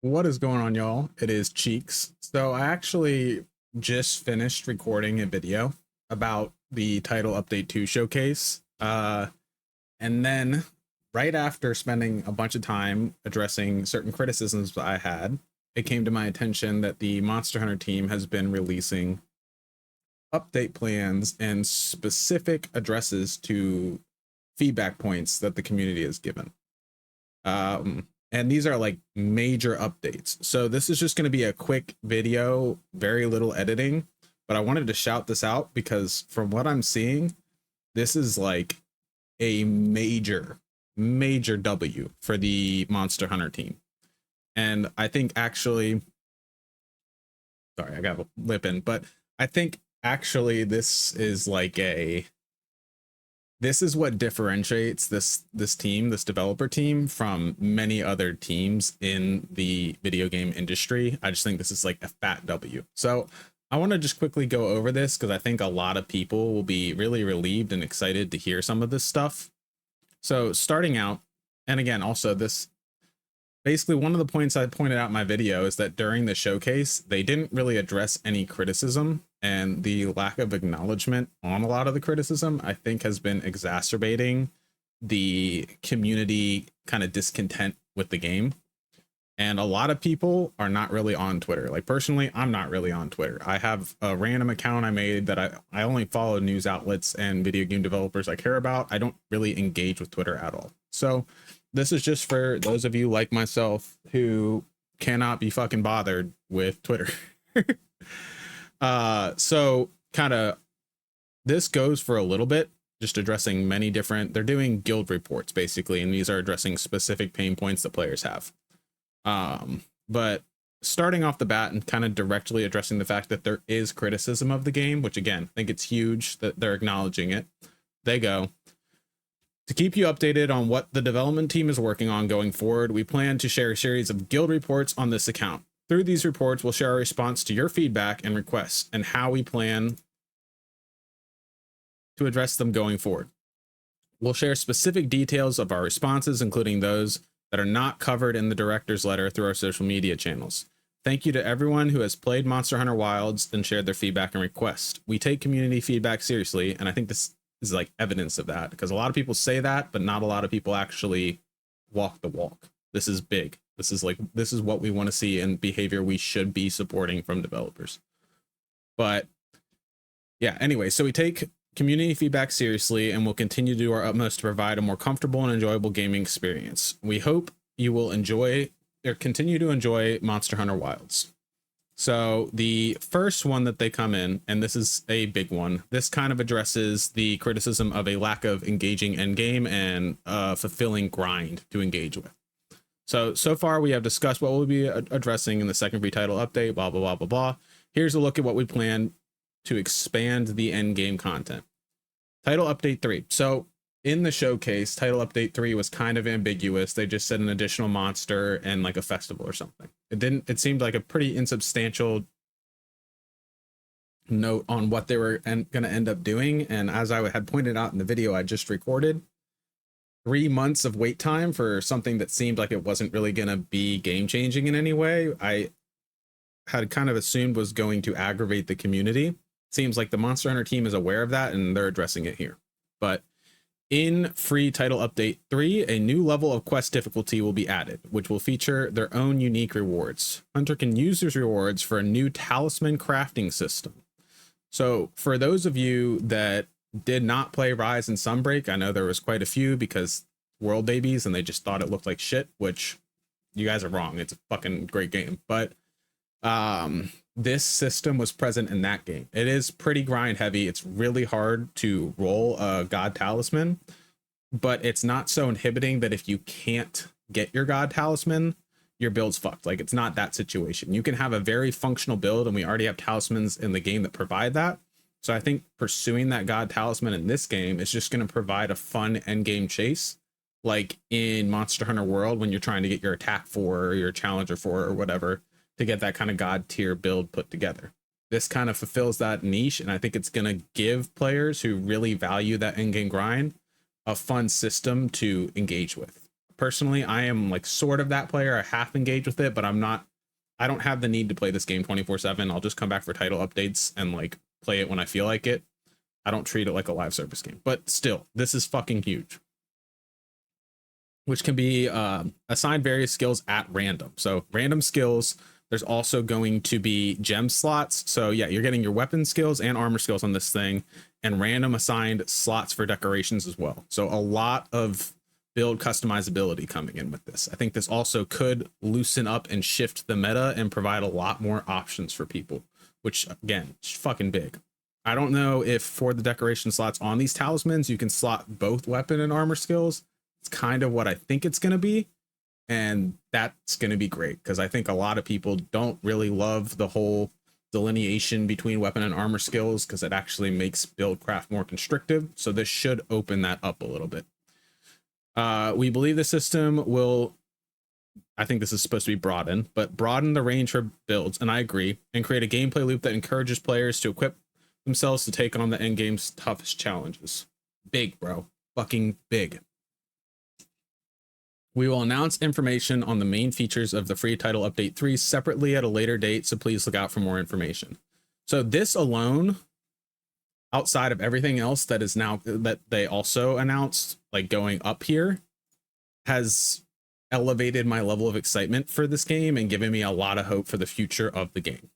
What is going on, y'all? It is Cheeks. So I actually just finished recording a video about the Title Update 2 showcase. And then right after spending a bunch of time addressing certain criticisms I had, it came to my attention that the Monster Hunter team has been releasing update plans and specific addresses to feedback points that the community has given. And these are like major updates. So this is just going to be a quick video, very little editing, but I wanted to shout this out because from what I'm seeing, this is like a major W for the Monster Hunter team. And I think actually, sorry, I got a lip in, but I think actually this is like this is what differentiates this team, this developer team, from many other teams in the video game industry. I just think this is like a fat W. So I want to just quickly go over this because I think a lot of people will be really relieved and excited to hear some of this stuff. So starting out, and again, also this, basically one of the points I pointed out in my video is that during the showcase, they didn't really address any criticism, and the lack of acknowledgement on a lot of the criticism, I think, has been exacerbating the community kind of discontent with the game. And a lot of people are not really on Twitter. Like personally, I'm not really on Twitter. I have a random account I made that I only follow news outlets and video game developers I care about. I don't really engage with Twitter at all. So this is just for those of you like myself who cannot be fucking bothered with Twitter. So kind of this goes for a little bit, just addressing many different, they're doing guild reports basically, and these are addressing specific pain points that players have. But starting off the bat and kind of directly addressing the fact that there is criticism of the game, which again, I think it's huge that they're acknowledging it. They go, to keep you updated on what the development team is working on going forward, we plan to share a series of guild reports on this account. Through these reports, we'll share our response to your feedback and requests and how we plan to address them going forward. We'll share specific details of our responses, including those that are not covered in the director's letter, through our social media channels. Thank you to everyone who has played Monster Hunter Wilds and shared their feedback and requests. We take community feedback seriously, and I think this is like evidence of that, because a lot of people say that, but not a lot of people actually walk the walk. This is big. This is what we want to see and behavior we should be supporting from developers. But yeah, anyway, so we take community feedback seriously and will continue to do our utmost to provide a more comfortable and enjoyable gaming experience. We hope you will enjoy or continue to enjoy Monster Hunter Wilds. So the first one that they come in, and this is a big one, this kind of addresses the criticism of a lack of engaging endgame and fulfilling grind to engage with. So far we have discussed what we'll be addressing in the second free title update, blah, blah, blah, blah, blah. Here's a look at what we plan to expand the end game content. Title Update 3. So in the showcase, Title Update 3 was kind of ambiguous. They just said an additional monster and like a festival or something. It seemed like a pretty insubstantial note on what they were going to end up doing. And as I had pointed out in the video I just recorded, 3 months of wait time for something that seemed like it wasn't really going to be game changing in any way, I had kind of assumed was going to aggravate the community. Seems like the Monster Hunter team is aware of that and they're addressing it here. But in free title update 3, a new level of quest difficulty will be added, which will feature their own unique rewards. Hunter can use these rewards for a new talisman crafting system. So for those of you that did not play Rise and Sunbreak, I know there was quite a few because world babies and they just thought it looked like shit, which you guys are wrong. It's a fucking great game. But this system was present in that game. It is pretty grind heavy. It's really hard to roll a god talisman, but it's not so inhibiting that if you can't get your god talisman, your build's fucked. Like, it's not that situation. You can have a very functional build, and we already have talismans in the game that provide that. So I think pursuing that god talisman in this game is just going to provide a fun end game chase, like in Monster Hunter World when you're trying to get your attack 4 or your challenger 4 or whatever, to get that kind of god tier build put together. This kind of fulfills that niche, and I think it's going to give players who really value that endgame grind a fun system to engage with. Personally, I am like sort of that player. I half engage with it, but I don't have the need to play this game 24/7. I'll just come back for title updates and like play it when I feel like it. I don't treat it like a live service game, but still, this is fucking huge. Which can be assigned various skills at random. So random skills. There's also going to be gem slots. So yeah, you're getting your weapon skills and armor skills on this thing, and random assigned slots for decorations as well. So a lot of build customizability coming in with this. I think this also could loosen up and shift the meta and provide a lot more options for people, which again, is fucking big. I don't know if for the decoration slots on these talismans, you can slot both weapon and armor skills. It's kind of what I think it's going to be. And that's going to be great because I think a lot of people don't really love the whole delineation between weapon and armor skills because it actually makes buildcraft more constrictive. So this should open that up a little bit. We believe the system will, I think this is supposed to be broaden the range for builds, and I agree, and create a gameplay loop that encourages players to equip themselves to take on the end game's toughest challenges. Big, bro. Fucking big. We will announce information on the main features of the free title update 3 separately at a later date, so please look out for more information. So this alone, outside of everything else that is now that they also announced, like going up here, has elevated my level of excitement for this game and given me a lot of hope for the future of the game.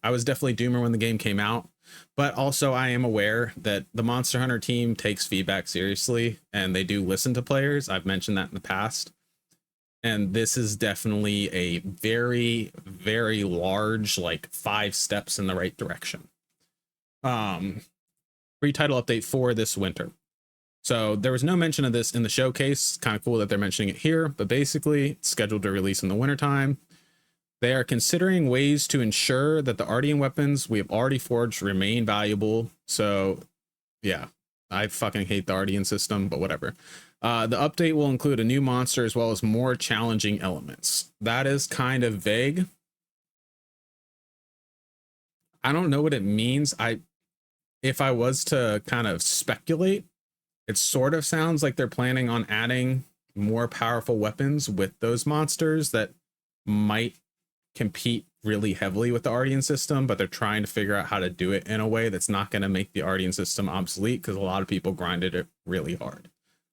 I was definitely doomer when the game came out, but also I am aware that the Monster Hunter team takes feedback seriously and they do listen to players. I've mentioned that in the past. And this is definitely a very, very large, like 5 steps in the right direction. Free title update for this winter. So there was no mention of this in the showcase. Kind of cool that they're mentioning it here, but basically it's scheduled to release in the wintertime. They are considering ways to ensure that the Ardian weapons we have already forged remain valuable. So yeah, I fucking hate the Ardian system, but whatever. The update will include a new monster as well as more challenging elements. That is kind of vague. I don't know what it means. If I was to kind of speculate, it sort of sounds like they're planning on adding more powerful weapons with those monsters that might compete really heavily with the Ardian system, but they're trying to figure out how to do it in a way that's not going to make the Ardian system obsolete, because a lot of people grinded it really hard.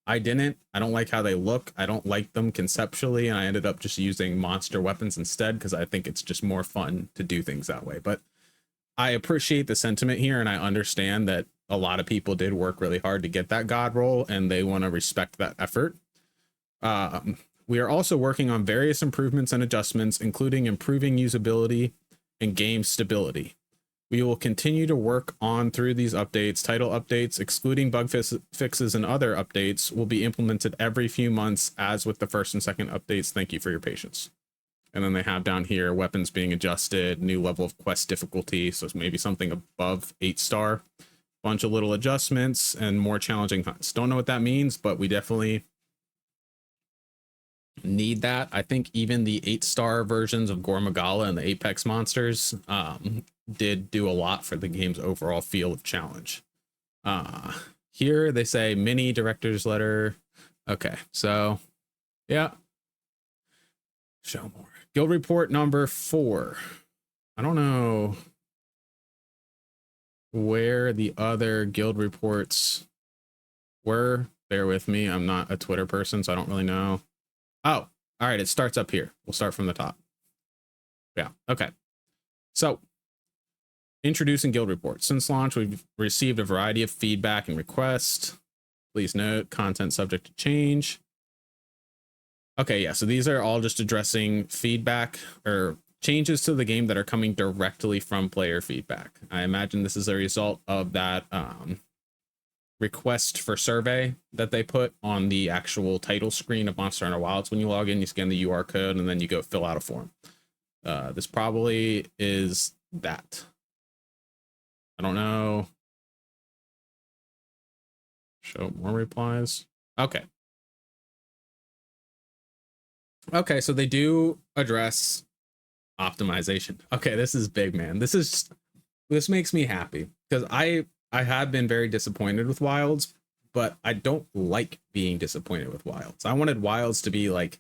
I didn't. I don't like how they look. I don't like them conceptually, and I ended up just using monster weapons instead because I think it's just more fun to do things that way. But I appreciate the sentiment here, and I understand that a lot of people did work really hard to get that god roll, and they want to respect that effort. We are also working on various improvements and adjustments, including improving usability and game stability. We will continue to work on through these updates. Title updates, excluding bug fixes and other updates, will be implemented every few months, as with the first and second updates. Thank you for your patience. And then they have down here weapons being adjusted, new level of quest difficulty, so it's maybe something above 8-star, bunch of little adjustments, and more challenging hunts. Don't know what that means, but we definitely need that. I think even the 8-star versions of Gormagala and the Apex monsters did do a lot for the game's overall feel of challenge. Here they say mini director's letter. Okay, so yeah, show more. Guild report number 4. I don't know where the other guild reports were. Bear with me, I'm not a Twitter person, so I don't really know. Oh, all right, it starts up here. We'll start from the top. Yeah, okay. So, introducing guild reports. Since launch, we've received a variety of feedback and requests. Please note, content subject to change. Okay, yeah, so these are all just addressing feedback or changes to the game that are coming directly from player feedback. I imagine this is a result of that request for survey that they put on the actual title screen of Monster Hunter Wilds. When you log in, you scan the UR code and then you go fill out a form. This probably is that. I don't know. Show more replies. Okay. Okay, so they do address optimization. Okay, this is big, man. This makes me happy because I have been very disappointed with Wilds, but I don't like being disappointed with Wilds. I wanted Wilds to be like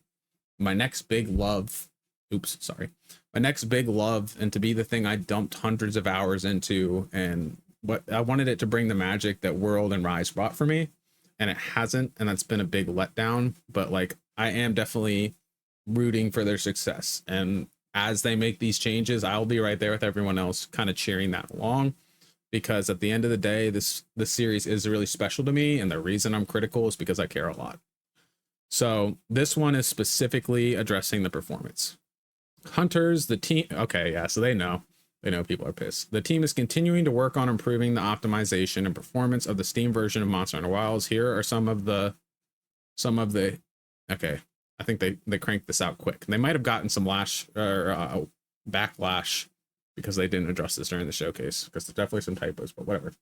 my next big love. Oops, sorry. My next big love, and to be the thing I dumped hundreds of hours into, and what I wanted it to bring the magic that World and Rise brought for me, and it hasn't, and that's been a big letdown. But like, I am definitely rooting for their success, and as they make these changes, I'll be right there with everyone else kind of cheering that along, because at the end of the day, this series is really special to me, and the reason I'm critical is because I care a lot. So this one is specifically addressing the performance. Hunters, the team, okay, yeah, so they know people are pissed. The team is continuing to work on improving the optimization and performance of the Steam version of Monster Hunter Wilds. Here are some of the okay, I think they cranked this out quick. They might have gotten some backlash because they didn't address this during the showcase, because there's definitely some typos, but whatever.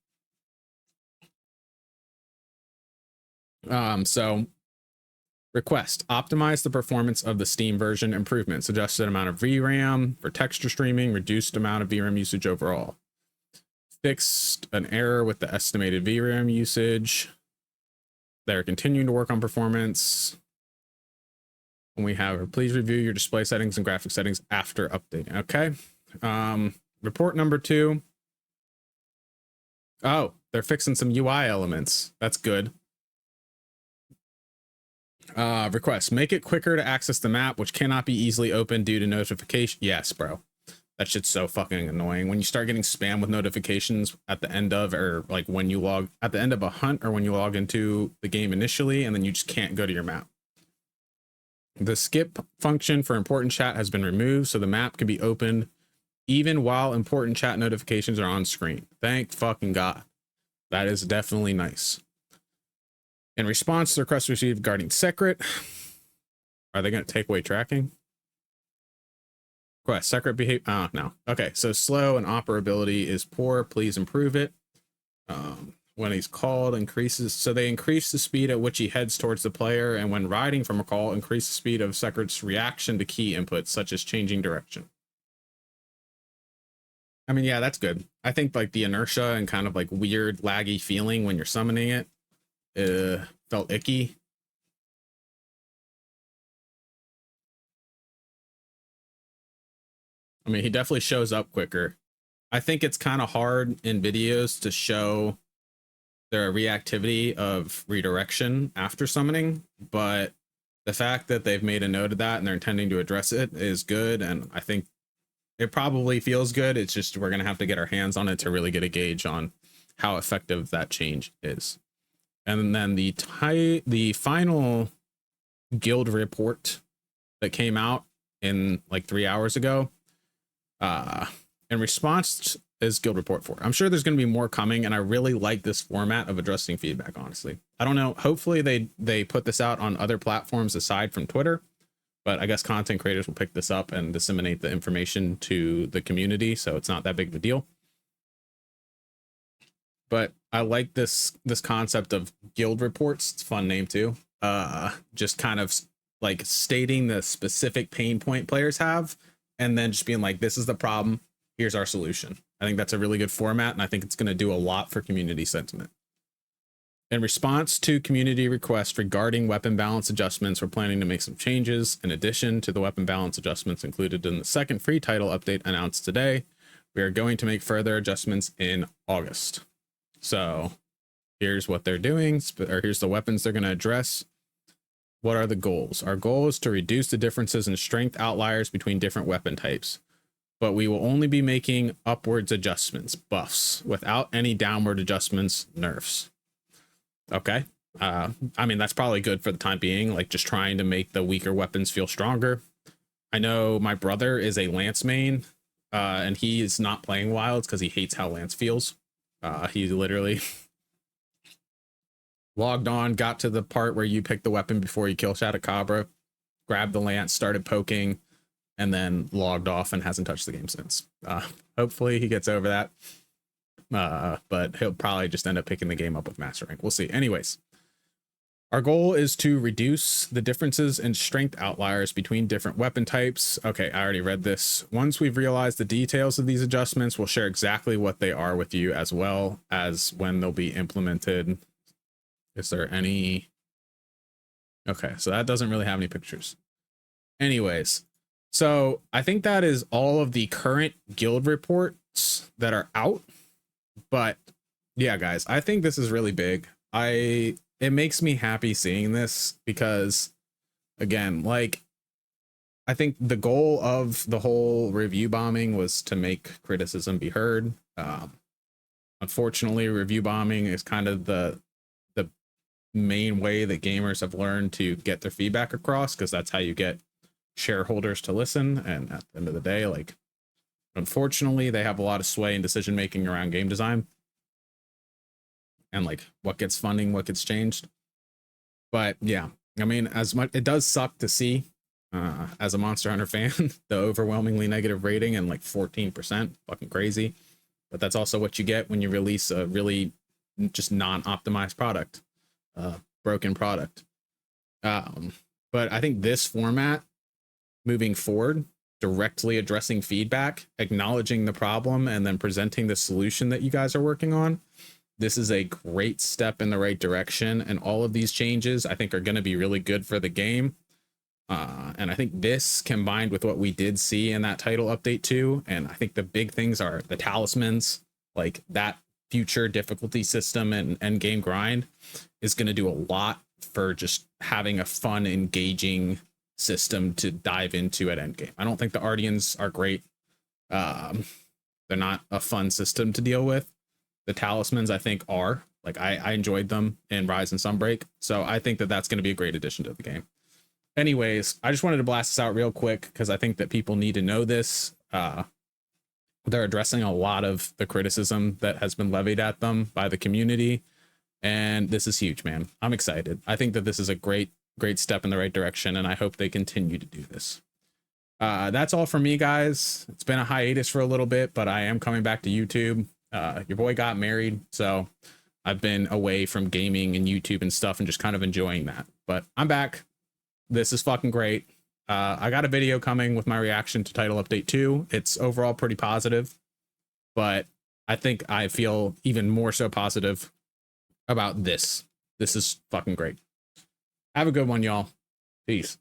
So request, optimize the performance of the Steam version improvements, adjusted amount of VRAM for texture streaming, reduced amount of VRAM usage overall. Fixed an error with the estimated VRAM usage. They're continuing to work on performance. And we have, please review your display settings and graphic settings after updating. Okay. Report number 2. Oh, they're fixing some UI elements. That's good. Request, make it quicker to access the map, which cannot be easily opened due to notification. Yes, bro. That shit's so fucking annoying. When you start getting spam with notifications at the end of, or like when you log at the end of a hunt, or when you log into the game initially, and then you just can't go to your map. The skip function for important chat has been removed, so the map can be opened even while important chat notifications are on screen. Thank fucking God. That is definitely nice. In response to the request received regarding Seikret, are they going to take away tracking? Request, Seikret behave. Oh, no. Okay, so slow and operability is poor. Please improve it. When he's called, increases. So they increase the speed at which he heads towards the player, and when riding from a call, increase the speed of Seikret's reaction to key inputs, such as changing direction. I mean, yeah, that's good. I think like the inertia and kind of like weird laggy feeling when you're summoning it felt icky. I mean, he definitely shows up quicker. I think it's kind of hard in videos to show their reactivity of redirection after summoning, but the fact that they've made a note of that and they're intending to address it is good, and I think it probably feels good. It's just we're gonna have to get our hands on it to really get a gauge on how effective that change is. And then the final guild report that came out in like 3 hours ago, in response is guild report 4. I'm sure there's going to be more coming, and I really like this format of addressing feedback, honestly. I don't know, hopefully they put this out on other platforms aside from Twitter, but I guess content creators will pick this up and disseminate the information to the community, so it's not that big of a deal. But I like this concept of guild reports. It's a fun name too. Just kind of like stating the specific pain point players have, and then just being like, this is the problem, here's our solution. I think that's a really good format, and I think it's going to do a lot for community sentiment. In response to community requests regarding weapon balance adjustments, we're planning to make some changes. In addition to the weapon balance adjustments included in the second free title update announced today, we are going to make further adjustments in August. So here's what they're doing, or here's the weapons they're going to address. What are the goals? Our goal is to reduce the differences in strength outliers between different weapon types, but we will only be making upwards adjustments, buffs, without any downward adjustments, nerfs. Okay. I mean, that's probably good for the time being, like just trying to make the weaker weapons feel stronger. I know my brother is a Lance main, and he is not playing Wilds because he hates how Lance feels. He literally logged on, got to the part where you pick the weapon before you kill Shadowcabra, grabbed the lance, started poking, and then logged off and hasn't touched the game since. Hopefully he gets over that. But he'll probably just end up picking the game up with Master Rank. We'll see. Anyways, our goal is to reduce the differences in strength outliers between different weapon types. Okay, I already read this. Once we've realized the details of these adjustments, we'll share exactly what they are with you, as well as when they'll be implemented. Is there any? Okay, so that doesn't really have any pictures. Anyways, so I think that is all of the current guild reports that are out. But yeah, guys, I think this is really big. It makes me happy seeing this because, again, like, I think the goal of the whole review bombing was to make criticism be heard. Unfortunately, review bombing is kind of the main way that gamers have learned to get their feedback across, because that's how you get shareholders to listen. And at the end of the day, like, unfortunately, they have a lot of sway in decision making around game design and like what gets funding, what gets changed. But yeah, I mean, as much it does suck to see as a Monster Hunter fan, the overwhelmingly negative rating and like 14%, fucking crazy. But that's also what you get when you release a really just non-optimized product, broken product. But I think this format moving forward, directly addressing feedback, acknowledging the problem, and then presenting the solution that you guys are working on, this is a great step in the right direction. And all of these changes, I think, are going to be really good for the game. And I think this, combined with what we did see in that title update too, and I think the big things are the talismans, like that future difficulty system and end game grind is going to do a lot for just having a fun, engaging system to dive into at endgame. I don't think the Ardians are great. They're not a fun system to deal with. The talismans, I think, are. Like, I enjoyed them in Rise and Sunbreak, so I think that that's going to be a great addition to the game. Anyways, I just wanted to blast this out real quick because I think that people need to know this. They're addressing a lot of the criticism that has been levied at them by the community, and this is huge, man. I'm excited. I think that this is a great step in the right direction, and I hope they continue to do this. That's all for me, guys. It's been a hiatus for a little bit, but I am coming back to YouTube. Your boy got married, so I've been away from gaming and YouTube and stuff and just kind of enjoying that. But I'm back. This is fucking great. I got a video coming with my reaction to Title Update 2. It's overall pretty positive, but I think I feel even more so positive about this. This is fucking great. Have a good one, y'all. Peace.